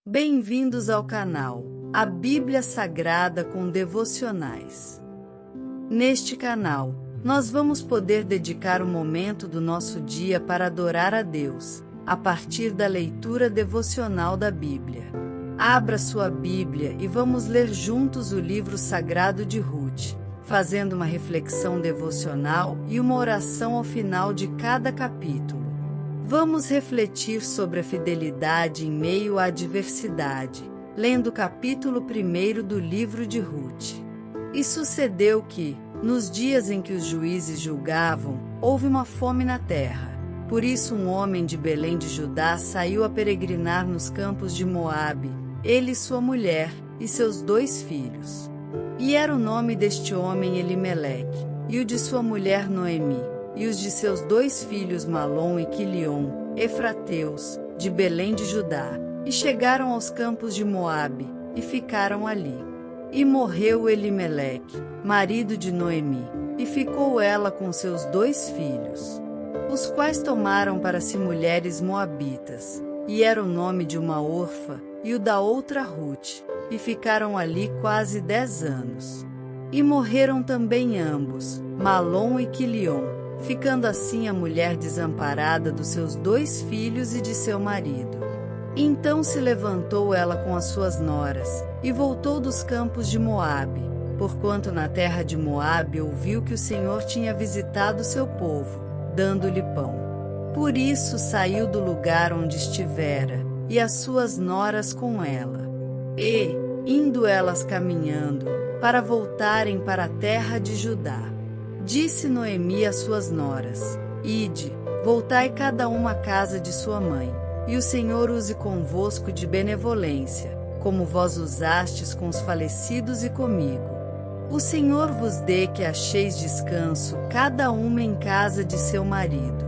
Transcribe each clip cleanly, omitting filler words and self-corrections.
Bem-vindos ao canal A Bíblia Sagrada com Devocionais. Neste canal, nós vamos poder dedicar um momento do nosso dia para adorar a Deus, a partir da leitura devocional da Bíblia. Abra sua Bíblia e vamos ler juntos o livro sagrado de Ruth, fazendo uma reflexão devocional e uma oração ao final de cada capítulo. Vamos refletir sobre a fidelidade em meio à adversidade, lendo o capítulo 1 do livro de Ruth. E sucedeu que, nos dias em que os juízes julgavam, houve uma fome na terra. Por isso um homem de Belém de Judá saiu a peregrinar nos campos de Moabe, ele e sua mulher, e seus 2 filhos. E era o nome deste homem Elimeleque, e o de sua mulher Noemi, e os de seus 2 filhos Malom e Quilion, efrateus, de Belém de Judá, e chegaram aos campos de Moabe, e ficaram ali. E morreu Elimeleque, marido de Noemi, e ficou ela com seus 2 filhos, os quais tomaram para si mulheres moabitas, e era o nome de uma Orfa, e o da outra Ruth, e ficaram ali quase 10 anos. E morreram também ambos, Malom e Quilion, ficando assim a mulher desamparada dos seus 2 filhos e de seu marido. Então se levantou ela com as suas noras, e voltou dos campos de Moabe, porquanto na terra de Moabe ouviu que o Senhor tinha visitado seu povo, dando-lhe pão. Por isso saiu do lugar onde estivera, e as suas noras com ela. E, indo elas caminhando, para voltarem para a terra de Judá, disse Noemi às suas noras: Ide, voltai cada uma à casa de sua mãe, e o Senhor use convosco de benevolência, como vós usastes com os falecidos e comigo. O Senhor vos dê que acheis descanso, cada uma em casa de seu marido.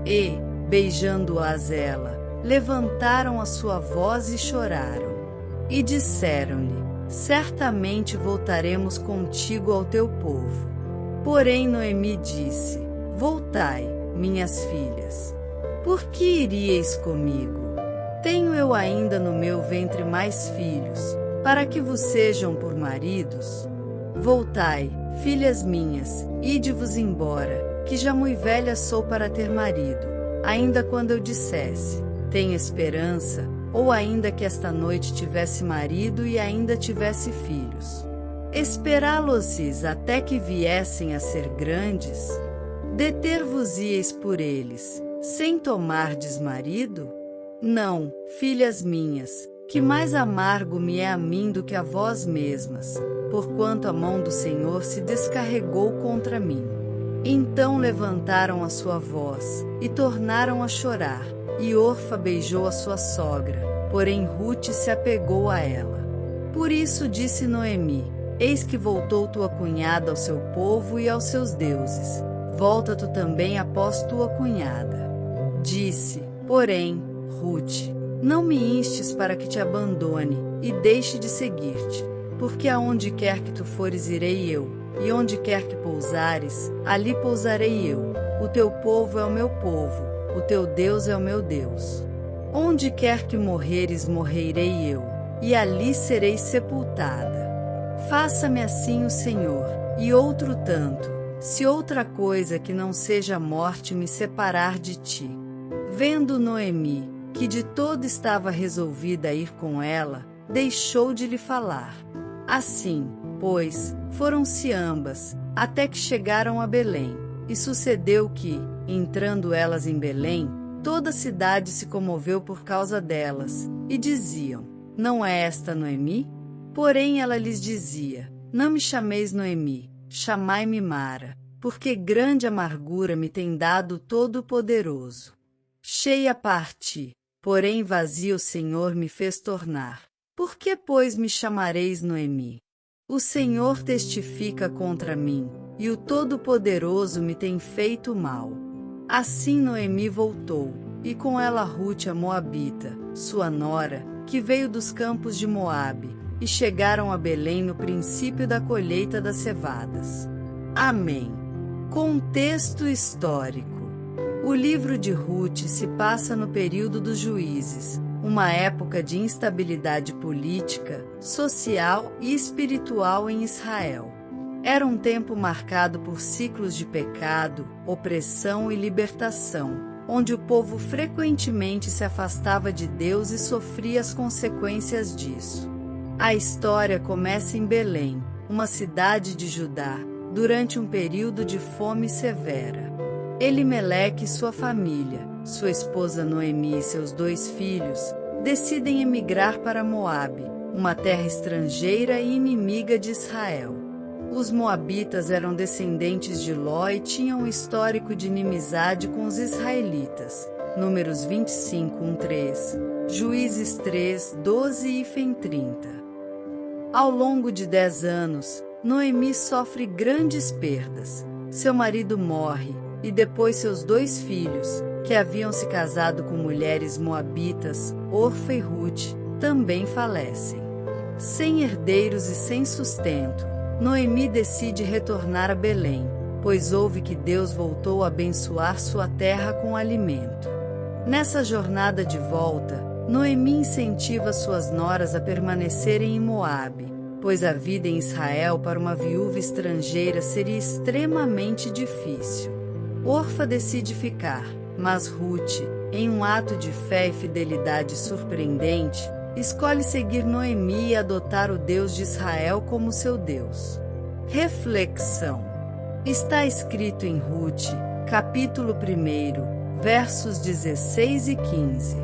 E, beijando-as ela, levantaram a sua voz e choraram. E disseram-lhe: Certamente voltaremos contigo ao teu povo. Porém Noemi disse: Voltai, minhas filhas. Por que iríeis comigo? Tenho eu ainda no meu ventre mais filhos, para que vos sejam por maridos? Voltai, filhas minhas, ide-vos embora, que já mui velha sou para ter marido, ainda quando eu dissesse: Tenho esperança, ou ainda que esta noite tivesse marido e ainda tivesse filhos. Esperá-los-eis até que viessem a ser grandes? Deter-vos-íeis por eles, sem tomardes marido? Não, filhas minhas, que mais amargo me é a mim do que a vós mesmas, porquanto a mão do Senhor se descarregou contra mim. Então levantaram a sua voz, e tornaram a chorar, e Orfa beijou a sua sogra, porém Ruth se apegou a ela. Por isso disse Noemi: Eis que voltou tua cunhada ao seu povo e aos seus deuses, volta tu também após tua cunhada. Disse, porém, Ruth: Não me instes para que te abandone, e deixe de seguir-te, porque aonde quer que tu fores irei eu, e onde quer que pousares, ali pousarei eu. O teu povo é o meu povo, o teu Deus é o meu Deus. Onde quer que morreres, morrerei eu, e ali serei sepultada. Faça-me assim o Senhor, e outro tanto, se outra coisa que não seja a morte me separar de ti. Vendo Noemi, que de todo estava resolvida a ir com ela, deixou de lhe falar. Assim, pois, foram-se ambas, até que chegaram a Belém. E sucedeu que, entrando elas em Belém, toda a cidade se comoveu por causa delas, e diziam: Não é esta Noemi? Porém ela lhes dizia: Não me chameis Noemi, chamai-me Mara, porque grande amargura me tem dado o Todo-Poderoso. Cheia parti, porém vazia o Senhor me fez tornar. Por que, pois, me chamareis Noemi? O Senhor testifica contra mim, e o Todo-Poderoso me tem feito mal. Assim Noemi voltou, e com ela Ruth a Moabita, sua nora, que veio dos campos de Moabe, e chegaram a Belém no princípio da colheita das cevadas. Amém. Contexto histórico. O livro de Ruth se passa no período dos juízes, uma época de instabilidade política, social e espiritual em Israel. Era um tempo marcado por ciclos de pecado, opressão e libertação, onde o povo frequentemente se afastava de Deus e sofria as consequências disso. A história começa em Belém, uma cidade de Judá, durante um período de fome severa. Elimeleque e sua família, sua esposa Noemi e seus 2 filhos, decidem emigrar para Moabe, uma terra estrangeira e inimiga de Israel. Os moabitas eram descendentes de Ló e tinham um histórico de inimizade com os israelitas. Números 25, 1-3, Juízes 3, 12 e Fém 30. Ao longo de 10 anos, Noemi sofre grandes perdas. Seu marido morre, e depois seus 2 filhos, que haviam se casado com mulheres moabitas, Orfa e Ruth, também falecem. Sem herdeiros e sem sustento, Noemi decide retornar a Belém, pois ouve que Deus voltou a abençoar sua terra com alimento. Nessa jornada de volta, Noemi incentiva suas noras a permanecerem em Moabe, pois a vida em Israel para uma viúva estrangeira seria extremamente difícil. Orfa decide ficar, mas Ruth, em um ato de fé e fidelidade surpreendente, escolhe seguir Noemi e adotar o Deus de Israel como seu Deus. Reflexão. Está escrito em Ruth, capítulo 1, versos 16 e 15.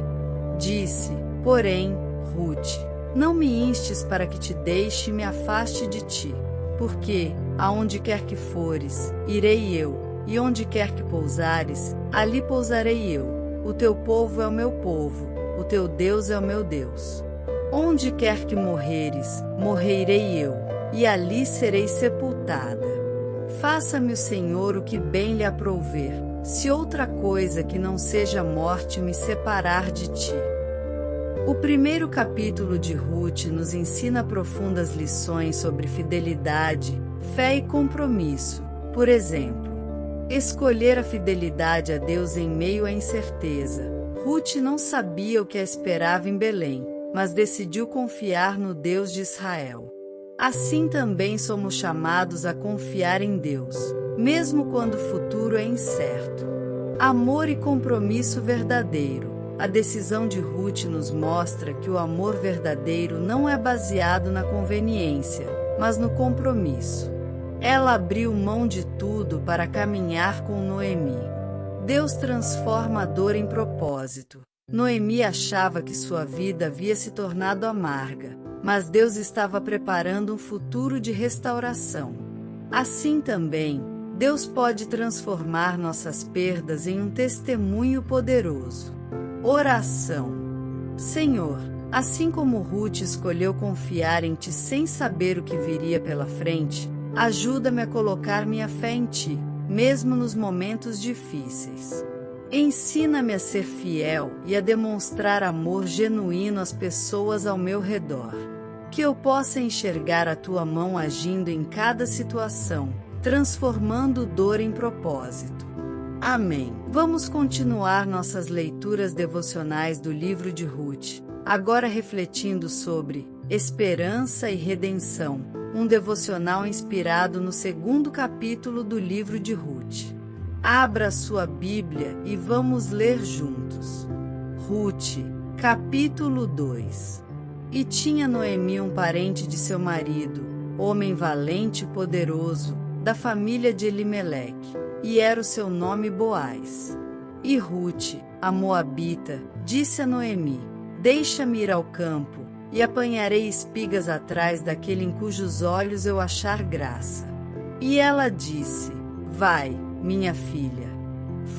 Disse, porém, Ruth, não me instes para que te deixe e me afaste de ti, porque, aonde quer que fores, irei eu, e onde quer que pousares, ali pousarei eu. O teu povo é o meu povo, o teu Deus é o meu Deus. Onde quer que morreres, morrerei eu, e ali serei sepultada. Faça-me o Senhor o que bem lhe aprouver, se outra coisa que não seja a morte me separar de ti. O primeiro capítulo de Ruth nos ensina profundas lições sobre fidelidade, fé e compromisso. Por exemplo, escolher a fidelidade a Deus em meio à incerteza. Ruth não sabia o que a esperava em Belém, mas decidiu confiar no Deus de Israel. Assim também somos chamados a confiar em Deus, mesmo quando o futuro é incerto. Amor e compromisso verdadeiro. A decisão de Ruth nos mostra que o amor verdadeiro não é baseado na conveniência, mas no compromisso. Ela abriu mão de tudo para caminhar com Noemi. Deus transforma a dor em propósito. Noemi achava que sua vida havia se tornado amarga, mas Deus estava preparando um futuro de restauração. Assim também, Deus pode transformar nossas perdas em um testemunho poderoso. Oração. Senhor, assim como Ruth escolheu confiar em Ti sem saber o que viria pela frente, ajuda-me a colocar minha fé em Ti, mesmo nos momentos difíceis. Ensina-me a ser fiel e a demonstrar amor genuíno às pessoas ao meu redor. Que eu possa enxergar a Tua mão agindo em cada situação, transformando dor em propósito. Amém. Vamos continuar nossas leituras devocionais do livro de Ruth, agora refletindo sobre esperança e redenção, um devocional inspirado no 2º capítulo do livro de Ruth. Abra sua Bíblia e vamos ler juntos. Ruth, capítulo 2. E tinha Noemi um parente de seu marido, homem valente e poderoso, da família de Elimeleque, e era o seu nome Boaz. E Ruth, a moabita, disse a Noemi, deixa-me ir ao campo, e apanharei espigas atrás daquele em cujos olhos eu achar graça. E ela disse, vai, minha filha.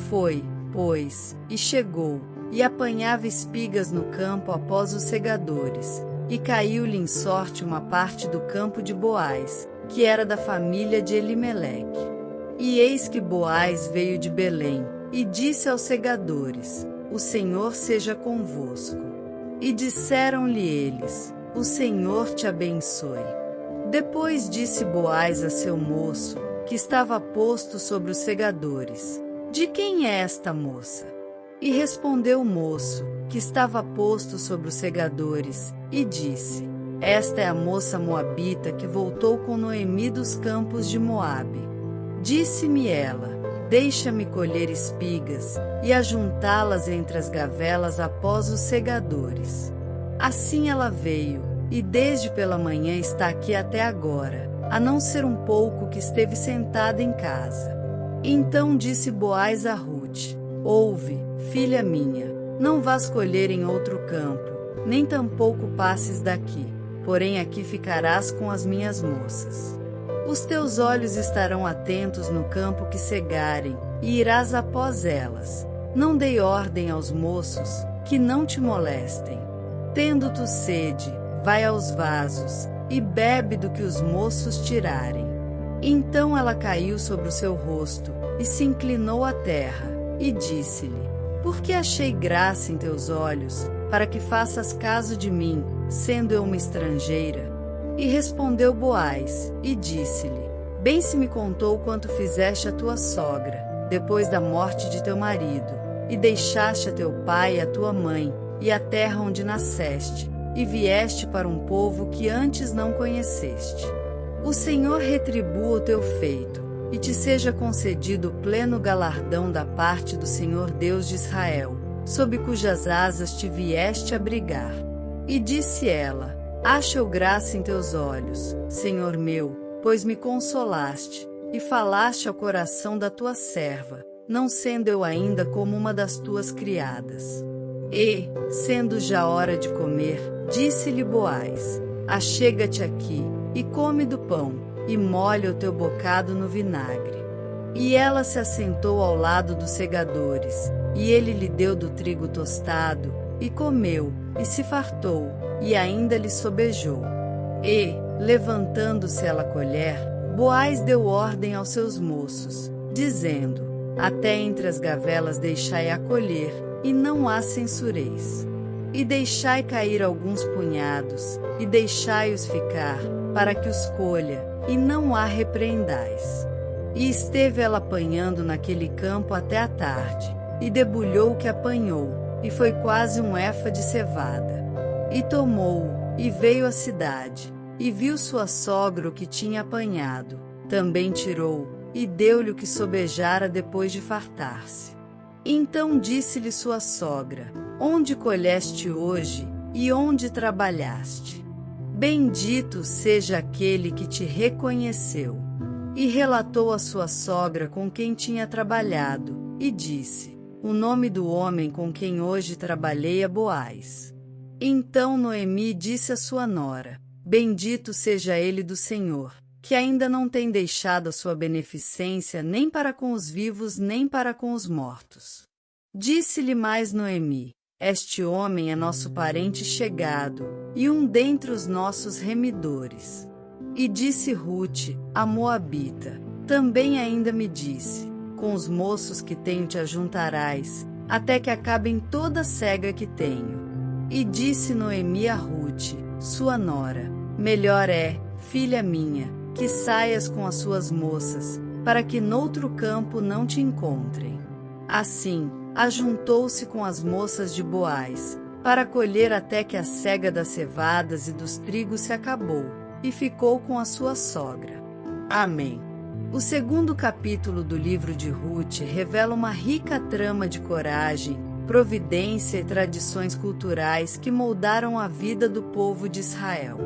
Foi, pois, e chegou, e apanhava espigas no campo após os segadores, e caiu-lhe em sorte uma parte do campo de Boaz, que era da família de Elimeleque. E eis que Boaz veio de Belém, e disse aos segadores, o Senhor seja convosco. E disseram-lhe eles, o Senhor te abençoe. Depois disse Boaz a seu moço, que estava posto sobre os segadores, de quem é esta moça? E respondeu o moço, que estava posto sobre os segadores, e disse: Esta é a moça moabita que voltou com Noemi dos campos de Moabe. Disse-me ela: Deixa-me colher espigas, e ajuntá-las entre as gavelas após os segadores. Assim ela veio, e desde pela manhã está aqui até agora, a não ser um pouco que esteve sentada em casa. Então disse Boaz a Rute: Ouve, filha minha, não vás colher em outro campo, nem tampouco passes daqui, porém aqui ficarás com as minhas moças. Os teus olhos estarão atentos no campo que cegarem, e irás após elas. Não dei ordem aos moços, que não te molestem. Tendo tu sede, vai aos vasos, e bebe do que os moços tirarem. Então ela caiu sobre o seu rosto, e se inclinou à terra, e disse-lhe: Por que achei graça em teus olhos, para que faças caso de mim, sendo eu uma estrangeira? E respondeu Boaz, e disse-lhe: Bem se me contou quanto fizeste a tua sogra, depois da morte de teu marido, e deixaste a teu pai e a tua mãe, e a terra onde nasceste, e vieste para um povo que antes não conheceste. O Senhor retribua o teu feito, e te seja concedido pleno galardão da parte do Senhor Deus de Israel, sob cujas asas te vieste abrigar. E disse ela: Acho eu graça em teus olhos, Senhor meu, pois me consolaste, e falaste ao coração da tua serva, não sendo eu ainda como uma das tuas criadas. E, sendo já hora de comer, disse-lhe Boaz: Achega-te aqui, e come do pão, e molha o teu bocado no vinagre. E ela se assentou ao lado dos segadores, e ele lhe deu do trigo tostado, e comeu, e se fartou, e ainda lhe sobejou. E, levantando-se ela a colher, Boaz deu ordem aos seus moços, dizendo: Até entre as gavelas deixai a colher, e não a censureis. E deixai cair alguns punhados, e deixai-os ficar, para que os colha, e não a repreendais. E esteve ela apanhando naquele campo até a tarde, e debulhou o que apanhou, e foi quase um efa de cevada. E tomou-o, e veio à cidade, e viu sua sogra o que tinha apanhado, também tirou, e deu-lhe o que sobejara depois de fartar-se. Então disse-lhe sua sogra: Onde colheste hoje, e onde trabalhaste? Bendito seja aquele que te reconheceu. E relatou a sua sogra com quem tinha trabalhado, e disse: O nome do homem com quem hoje trabalhei é Boaz. Então Noemi disse à sua nora: Bendito seja ele do Senhor, que ainda não tem deixado a sua beneficência nem para com os vivos nem para com os mortos. Disse-lhe mais Noemi: Este homem é nosso parente chegado, e um dentre os nossos remidores. E disse Rute, a moabita, também ainda me disse: Com os moços que tenho te ajuntarás, até que acabem toda a cega que tenho. E disse Noemi a Rute, sua nora: Melhor é, filha minha, que saias com as suas moças, para que noutro campo não te encontrem. Assim, ajuntou-se com as moças de Boaz, para colher até que a cega das cevadas e dos trigos se acabou, e ficou com a sua sogra. Amém. O segundo capítulo do livro de Rute revela uma rica trama de coragem, providência e tradições culturais que moldaram a vida do povo de Israel.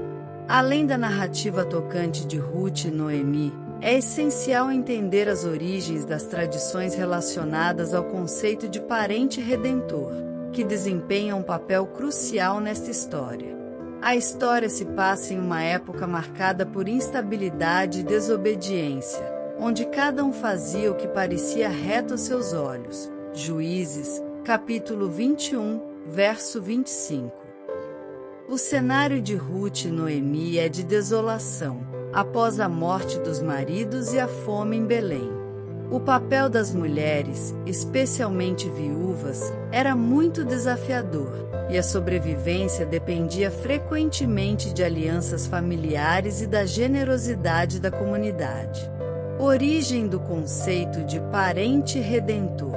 Além da narrativa tocante de Rute e Noemi, é essencial entender as origens das tradições relacionadas ao conceito de parente redentor, que desempenha um papel crucial nesta história. A história se passa em uma época marcada por instabilidade e desobediência, onde cada um fazia o que parecia reto aos seus olhos. Juízes, capítulo 21, verso 25. O cenário de Rute e Noemi é de desolação, após a morte dos maridos e a fome em Belém. O papel das mulheres, especialmente viúvas, era muito desafiador, e a sobrevivência dependia frequentemente de alianças familiares e da generosidade da comunidade. Origem do conceito de parente redentor.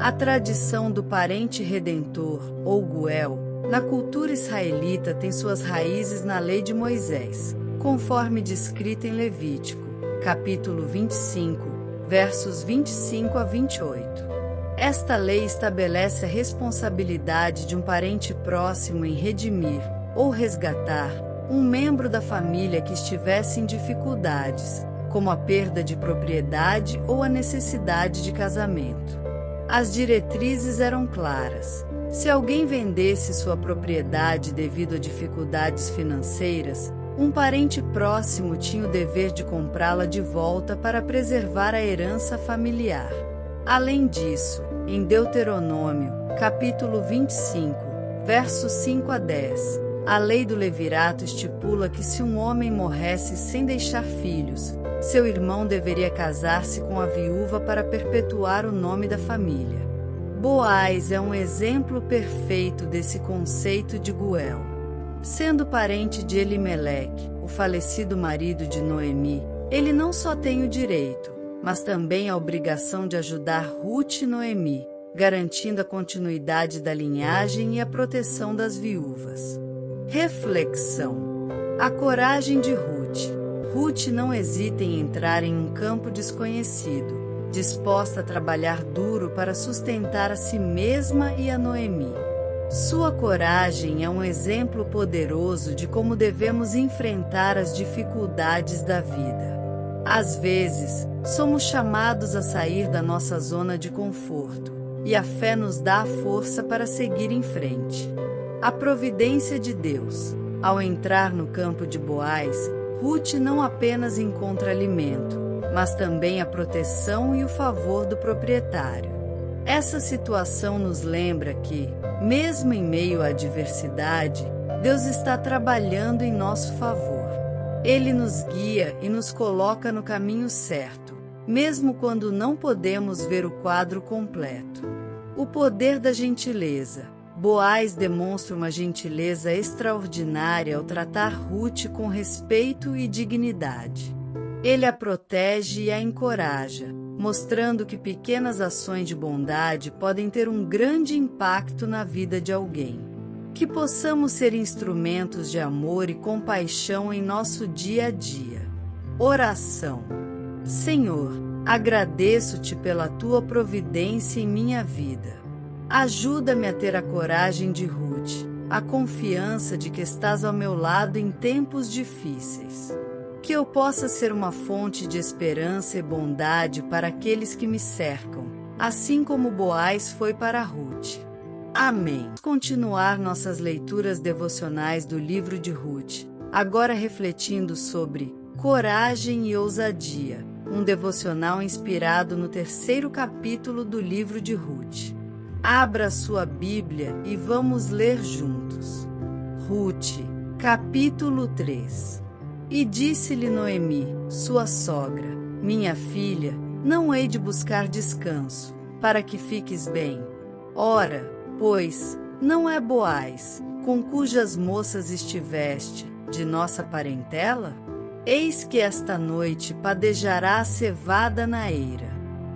A tradição do parente redentor, ou Goel, na cultura israelita tem suas raízes na lei de Moisés, conforme descrita em Levítico, capítulo 25, versos 25 a 28. Esta lei estabelece a responsabilidade de um parente próximo em redimir, ou resgatar, um membro da família que estivesse em dificuldades, como a perda de propriedade ou a necessidade de casamento. As diretrizes eram claras. Se alguém vendesse sua propriedade devido a dificuldades financeiras, um parente próximo tinha o dever de comprá-la de volta para preservar a herança familiar. Além disso, em Deuteronômio, capítulo 25, versos 5 a 10, a lei do levirato estipula que se um homem morresse sem deixar filhos, seu irmão deveria casar-se com a viúva para perpetuar o nome da família. Boaz é um exemplo perfeito desse conceito de Goel. Sendo parente de Elimeleque, o falecido marido de Noemi, ele não só tem o direito, mas também a obrigação de ajudar Ruth e Noemi, garantindo a continuidade da linhagem e a proteção das viúvas. Reflexão: a coragem de Ruth. Ruth não hesita em entrar em um campo desconhecido, disposta a trabalhar duro para sustentar a si mesma e a Noemi. Sua coragem é um exemplo poderoso de como devemos enfrentar as dificuldades da vida. Às vezes, somos chamados a sair da nossa zona de conforto, e a fé nos dá a força para seguir em frente. A providência de Deus. Ao entrar no campo de Boaz, Ruth não apenas encontra alimento, mas também a proteção e o favor do proprietário. Essa situação nos lembra que, mesmo em meio à adversidade, Deus está trabalhando em nosso favor. Ele nos guia e nos coloca no caminho certo, mesmo quando não podemos ver o quadro completo. O poder da gentileza. Boaz demonstra uma gentileza extraordinária ao tratar Ruth com respeito e dignidade. Ele a protege e a encoraja, mostrando que pequenas ações de bondade podem ter um grande impacto na vida de alguém. Que possamos ser instrumentos de amor e compaixão em nosso dia a dia. Oração. Senhor, agradeço-te pela tua providência em minha vida. Ajuda-me a ter a coragem de Ruth, a confiança de que estás ao meu lado em tempos difíceis. Que eu possa ser uma fonte de esperança e bondade para aqueles que me cercam, assim como Boaz foi para Ruth. Amém. Vamos continuar nossas leituras devocionais do livro de Ruth, agora refletindo sobre coragem e ousadia, um devocional inspirado no 3º capítulo do livro de Ruth. Abra sua Bíblia e vamos ler juntos. Ruth, capítulo 3. E disse-lhe Noemi, sua sogra: minha filha, não hei de buscar descanso, para que fiques bem. Ora, pois, não é Boaz, com cujas moças estiveste, de nossa parentela? Eis que esta noite padejará a cevada na eira.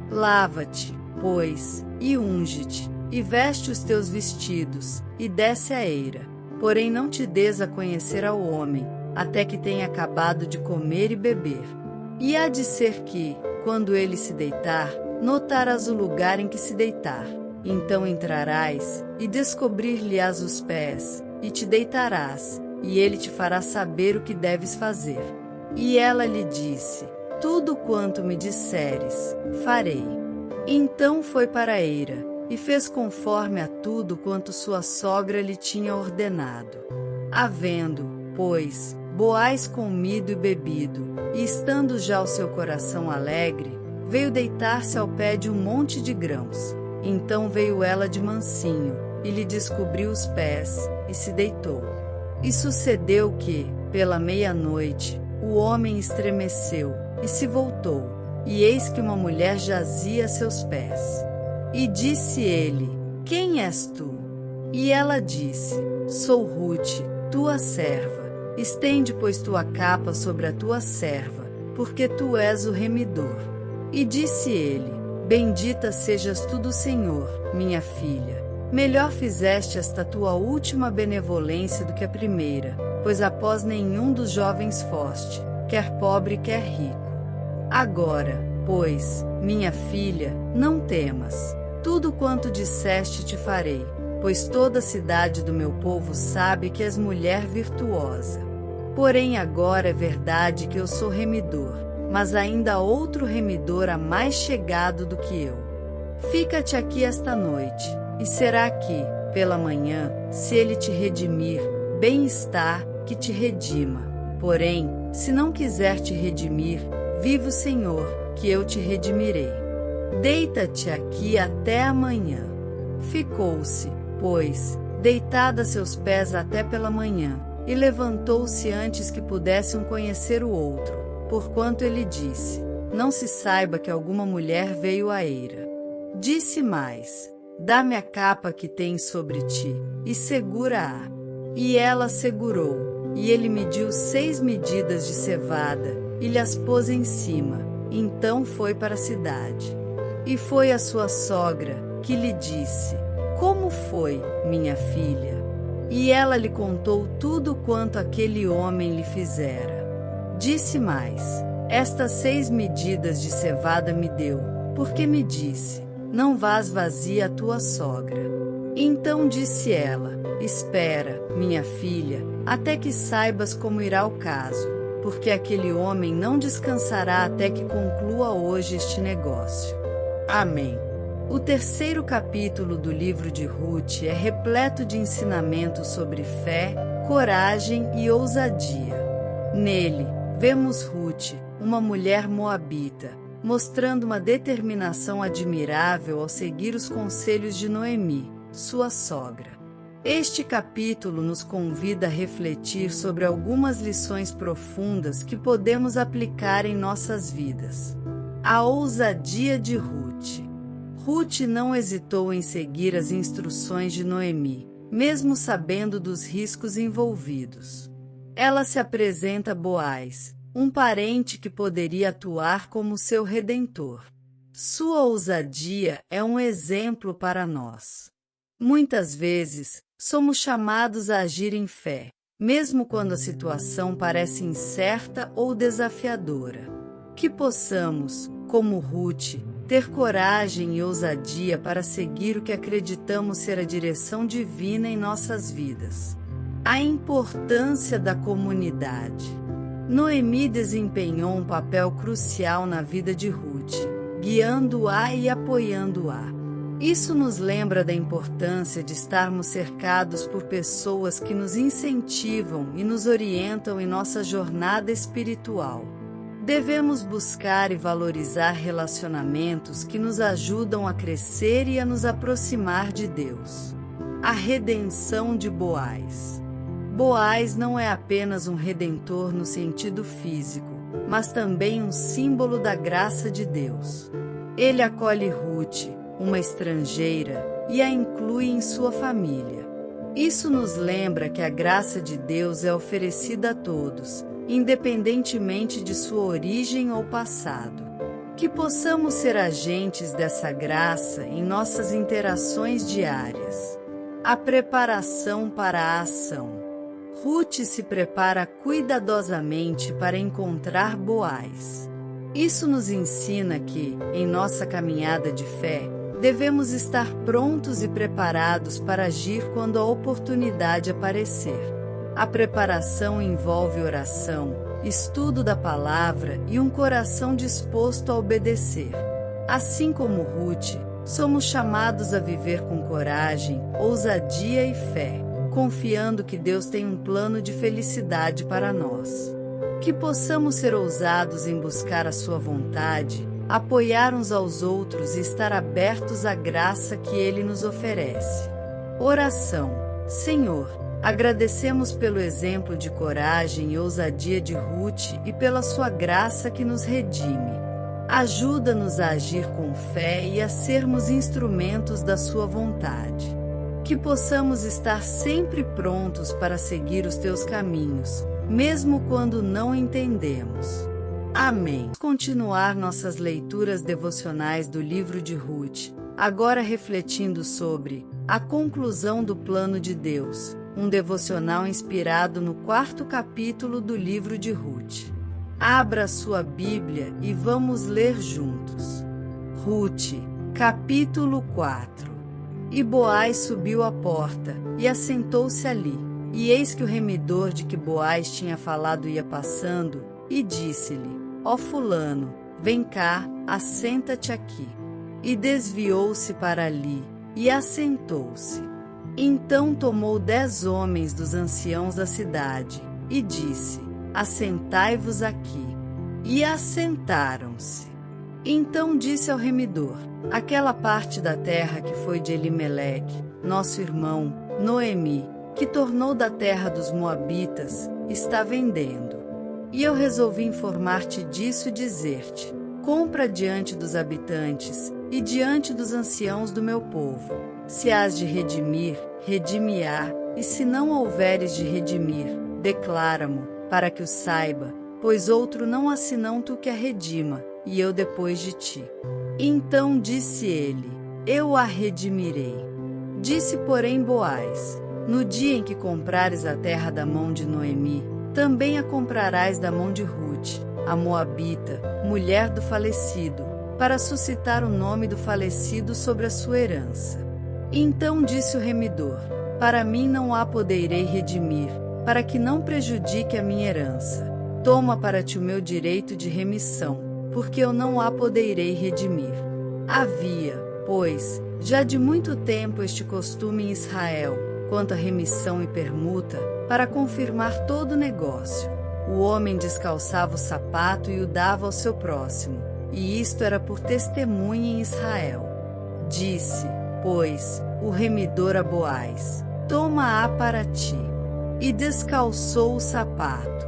Lava-te, pois, e unge-te, e veste os teus vestidos, e desce a eira. Porém não te des a conhecer ao homem, até que tenha acabado de comer e beber. E há de ser que, quando ele se deitar, notarás o lugar em que se deitar. Então entrarás, e descobrir-lhe-ás os pés, e te deitarás, e ele te fará saber o que deves fazer. E ela lhe disse: tudo quanto me disseres, farei. Então foi para a eira, e fez conforme a tudo quanto sua sogra lhe tinha ordenado. Havendo, pois, Boaz comido e bebido, e estando já o seu coração alegre, veio deitar-se ao pé de um monte de grãos. Então veio ela de mansinho, e lhe descobriu os pés, e se deitou. E sucedeu que, pela meia-noite, o homem estremeceu, e se voltou, e eis que uma mulher jazia a seus pés. E disse ele: quem és tu? E ela disse: sou Ruth, tua serva. Estende, pois, tua capa sobre a tua serva, porque tu és o remidor. E disse ele: Bendita sejas tu do Senhor, minha filha. Melhor fizeste esta tua última benevolência do que a primeira, pois após nenhum dos jovens foste, quer pobre quer rico. Agora, pois, minha filha, não temas. Tudo quanto disseste te farei, pois toda a cidade do meu povo sabe que és mulher virtuosa. Porém agora é verdade que eu sou remidor, mas ainda há outro remidor há mais chegado do que eu. Fica-te aqui esta noite, e será que, pela manhã, se ele te redimir, bem está, que te redima. Porém, se não quiser te redimir, vive o Senhor, que eu te redimirei. Deita-te aqui até amanhã. Ficou-se, pois, deitada a seus pés até pela manhã, e levantou-se antes que pudesse um conhecer o outro, porquanto ele disse: não se saiba que alguma mulher veio à eira. Disse mais: dá-me a capa que tens sobre ti, e segura-a. E ela segurou, e ele mediu 6 medidas de cevada, e lhas pôs em cima. Então foi para a cidade. E foi a sua sogra, que lhe disse: como foi, minha filha? E ela lhe contou tudo quanto aquele homem lhe fizera. Disse mais: estas 6 medidas de cevada me deu, porque me disse: não vás vazia a tua sogra. Então disse ela: espera, minha filha, até que saibas como irá o caso, porque aquele homem não descansará até que conclua hoje este negócio. Amém. O 3º capítulo do livro de Rute é repleto de ensinamentos sobre fé, coragem e ousadia. Nele, vemos Rute, uma mulher moabita, mostrando uma determinação admirável ao seguir os conselhos de Noemi, sua sogra. Este capítulo nos convida a refletir sobre algumas lições profundas que podemos aplicar em nossas vidas. A ousadia de Rute. Rute não hesitou em seguir as instruções de Noemi, mesmo sabendo dos riscos envolvidos. Ela se apresenta a Boaz, um parente que poderia atuar como seu redentor. Sua ousadia é um exemplo para nós. Muitas vezes, somos chamados a agir em fé, mesmo quando a situação parece incerta ou desafiadora. Que possamos, como Rute, ter coragem e ousadia para seguir o que acreditamos ser a direção divina em nossas vidas. A importância da comunidade. Noemi desempenhou um papel crucial na vida de Rute, guiando-a e apoiando-a. Isso nos lembra da importância de estarmos cercados por pessoas que nos incentivam e nos orientam em nossa jornada espiritual. Devemos buscar e valorizar relacionamentos que nos ajudam a crescer e a nos aproximar de Deus. A redenção de Boaz. Boaz não é apenas um redentor no sentido físico, mas também um símbolo da graça de Deus. Ele acolhe Rute, uma estrangeira, e a inclui em sua família. Isso nos lembra que a graça de Deus é oferecida a todos, independentemente de sua origem ou passado. Que possamos ser agentes dessa graça em nossas interações diárias. A preparação para a ação. Rute se prepara cuidadosamente para encontrar Boaz. Isso nos ensina que, em nossa caminhada de fé, devemos estar prontos e preparados para agir quando a oportunidade aparecer. A preparação envolve oração, estudo da palavra e um coração disposto a obedecer. Assim como Rute, somos chamados a viver com coragem, ousadia e fé, confiando que Deus tem um plano de felicidade para nós. Que possamos ser ousados em buscar a sua vontade, apoiar uns aos outros e estar abertos à graça que Ele nos oferece. Oração. Senhor, agradecemos pelo exemplo de coragem e ousadia de Rute e pela sua graça que nos redime. Ajuda-nos a agir com fé e a sermos instrumentos da sua vontade. Que possamos estar sempre prontos para seguir os teus caminhos, mesmo quando não entendemos. Amém. Continuar nossas leituras devocionais do livro de Ruth, agora refletindo sobre a conclusão do plano de Deus, um devocional inspirado no 4º capítulo do livro de Ruth. Abra sua Bíblia e vamos ler juntos. Ruth, capítulo 4. E Boaz subiu à porta, e assentou-se ali. E eis que o remidor de que Boaz tinha falado ia passando, e disse-lhe: Ó fulano, vem cá, assenta-te aqui. E desviou-se para ali, e assentou-se. Então tomou 10 homens dos anciãos da cidade, e disse: Assentai-vos aqui. E assentaram-se. Então disse ao remidor: Aquela parte da terra que foi de Elimeleque, nosso irmão, Noemi, que tornou da terra dos Moabitas, está vendendo. E eu resolvi informar-te disso e dizer-te: compra diante dos habitantes, e diante dos anciãos do meu povo. Se hás de redimir, redime-a, e se não houveres de redimir, declara-mo, para que o saiba, pois outro não há senão tu que a redima, e eu depois de ti. Então disse ele: Eu a redimirei. Disse, porém, Boaz: No dia em que comprares a terra da mão de Noemi, também a comprarás da mão de Ruth, a Moabita, mulher do falecido, para suscitar o nome do falecido sobre a sua herança. Então disse o remidor: Para mim não a poderei redimir, para que não prejudique a minha herança. Toma para ti o meu direito de remissão, porque eu não a poderei redimir. Havia, pois, já de muito tempo este costume em Israel, quanto à remissão e permuta, para confirmar todo o negócio. O homem descalçava o sapato e o dava ao seu próximo, e isto era por testemunha em Israel. Disse, pois, o remidor a Boaz: Toma-a para ti. E descalçou o sapato.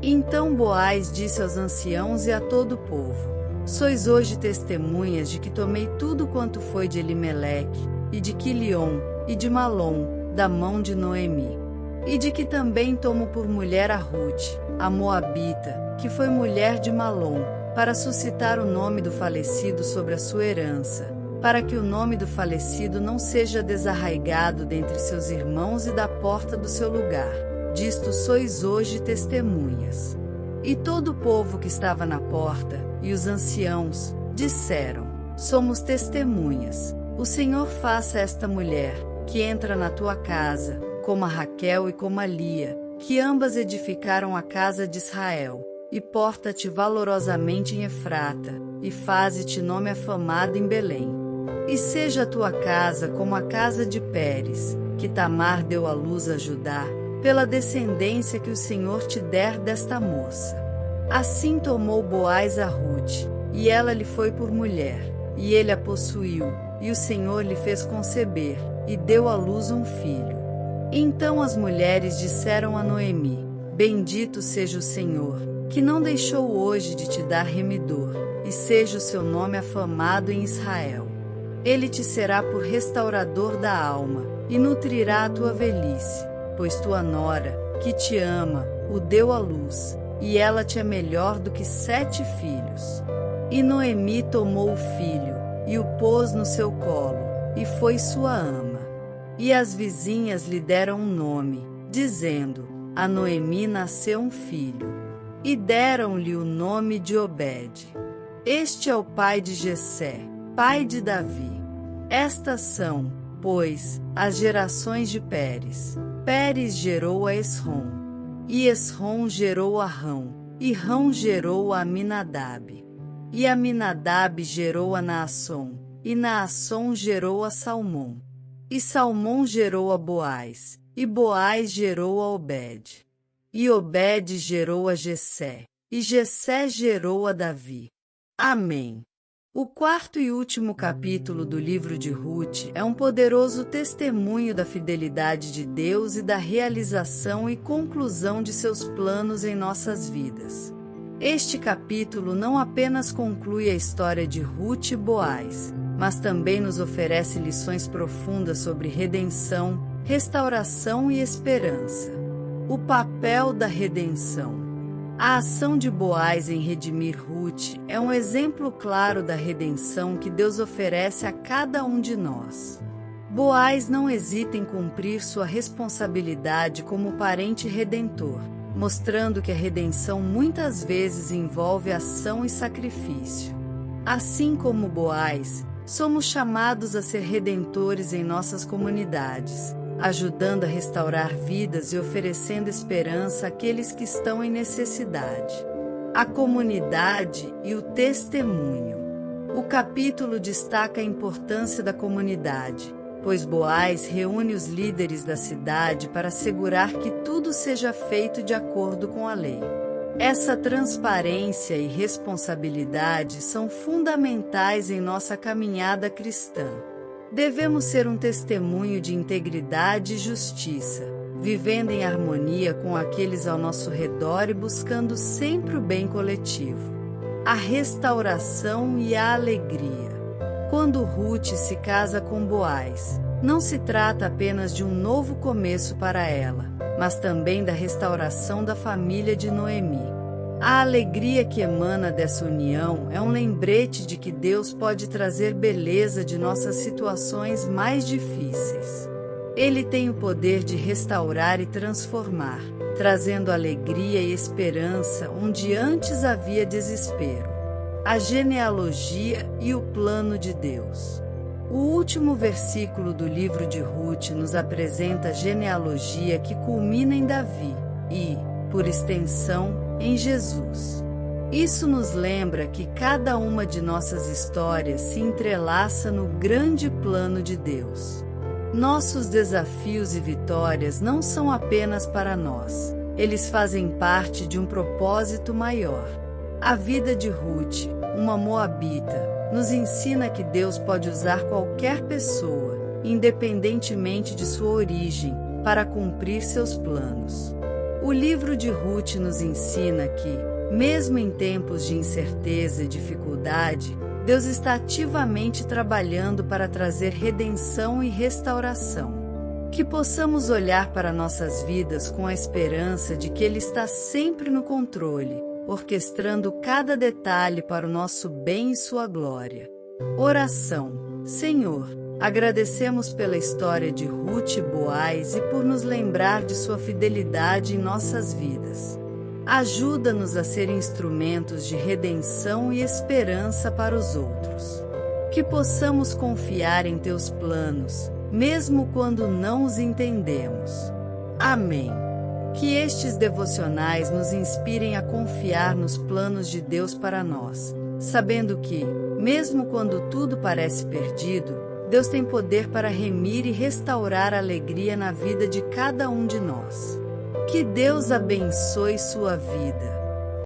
Então Boaz disse aos anciãos e a todo o povo: Sois hoje testemunhas de que tomei tudo quanto foi de Elimeleque, e de Quilion, e de Malom, da mão de Noemi. E de que também tomo por mulher a Ruth, a Moabita, que foi mulher de Malom, para suscitar o nome do falecido sobre a sua herança, para que o nome do falecido não seja desarraigado dentre seus irmãos e da porta do seu lugar. Disto sois hoje testemunhas. E todo o povo que estava na porta, e os anciãos, disseram: Somos testemunhas. O Senhor faça esta mulher, que entra na tua casa, como a Raquel e como a Lia, que ambas edificaram a casa de Israel, e porta-te valorosamente em Efrata, e faze-te nome afamado em Belém. E seja a tua casa como a casa de Pérez, que Tamar deu à luz a Judá, pela descendência que o Senhor te der desta moça. Assim tomou Boaz a Ruth, e ela lhe foi por mulher, e ele a possuiu, e o Senhor lhe fez conceber, e deu à luz um filho. Então as mulheres disseram a Noemi: Bendito seja o Senhor, que não deixou hoje de te dar remidor, e seja o seu nome afamado em Israel. Ele te será por restaurador da alma, e nutrirá a tua velhice, pois tua nora, que te ama, o deu à luz, e ela te é melhor do que 7 filhos. E Noemi tomou o filho, e o pôs no seu colo, e foi sua ama. E as vizinhas lhe deram um nome, dizendo: A Noemi nasceu um filho. E deram-lhe o nome de Obed. Este é o pai de Jessé, pai de Davi. Estas são, pois, as gerações de Pérez. Pérez gerou a Esrom. E Esrom gerou a Rão. E Rão gerou a Aminadab. E Aminadab gerou a Naasson. E Naasson gerou a Salmão. E Salmão gerou a Boaz. E Boaz gerou a Obed. E Obed gerou a Jessé. E Jessé gerou a Davi. Amém. O 4º e último capítulo do livro de Ruth é um poderoso testemunho da fidelidade de Deus e da realização e conclusão de seus planos em nossas vidas. Este capítulo não apenas conclui a história de Ruth e Boaz, mas também nos oferece lições profundas sobre redenção, restauração e esperança. O papel da redenção. A ação de Boaz em redimir Ruth é um exemplo claro da redenção que Deus oferece a cada um de nós. Boaz não hesita em cumprir sua responsabilidade como parente redentor, mostrando que a redenção muitas vezes envolve ação e sacrifício. Assim como Boaz, somos chamados a ser redentores em nossas comunidades, ajudando a restaurar vidas e oferecendo esperança àqueles que estão em necessidade. A comunidade e o testemunho. O capítulo destaca a importância da comunidade, pois Boaz reúne os líderes da cidade para assegurar que tudo seja feito de acordo com a lei. Essa transparência e responsabilidade são fundamentais em nossa caminhada cristã. Devemos ser um testemunho de integridade e justiça, vivendo em harmonia com aqueles ao nosso redor e buscando sempre o bem coletivo. A restauração e a alegria. Quando Ruth se casa com Boaz, não se trata apenas de um novo começo para ela, mas também da restauração da família de Noemi. A alegria que emana dessa união é um lembrete de que Deus pode trazer beleza de nossas situações mais difíceis. Ele tem o poder de restaurar e transformar, trazendo alegria e esperança onde antes havia desespero. A genealogia e o plano de Deus. O último versículo do livro de Ruth nos apresenta a genealogia que culmina em Davi e, por extensão, em Jesus. Isso nos lembra que cada uma de nossas histórias se entrelaça no grande plano de Deus. Nossos desafios e vitórias não são apenas para nós, eles fazem parte de um propósito maior. A vida de Ruth, uma moabita, nos ensina que Deus pode usar qualquer pessoa, independentemente de sua origem, para cumprir seus planos. O livro de Ruth nos ensina que, mesmo em tempos de incerteza e dificuldade, Deus está ativamente trabalhando para trazer redenção e restauração. Que possamos olhar para nossas vidas com a esperança de que Ele está sempre no controle, orquestrando cada detalhe para o nosso bem e sua glória. Oração. Senhor, agradecemos pela história de Ruth e Boaz e por nos lembrar de sua fidelidade em nossas vidas. Ajuda-nos a ser instrumentos de redenção e esperança para os outros. Que possamos confiar em Teus planos, mesmo quando não os entendemos. Amém. Que estes devocionais nos inspirem a confiar nos planos de Deus para nós, sabendo que, mesmo quando tudo parece perdido, Deus tem poder para remir e restaurar a alegria na vida de cada um de nós. Que Deus abençoe sua vida.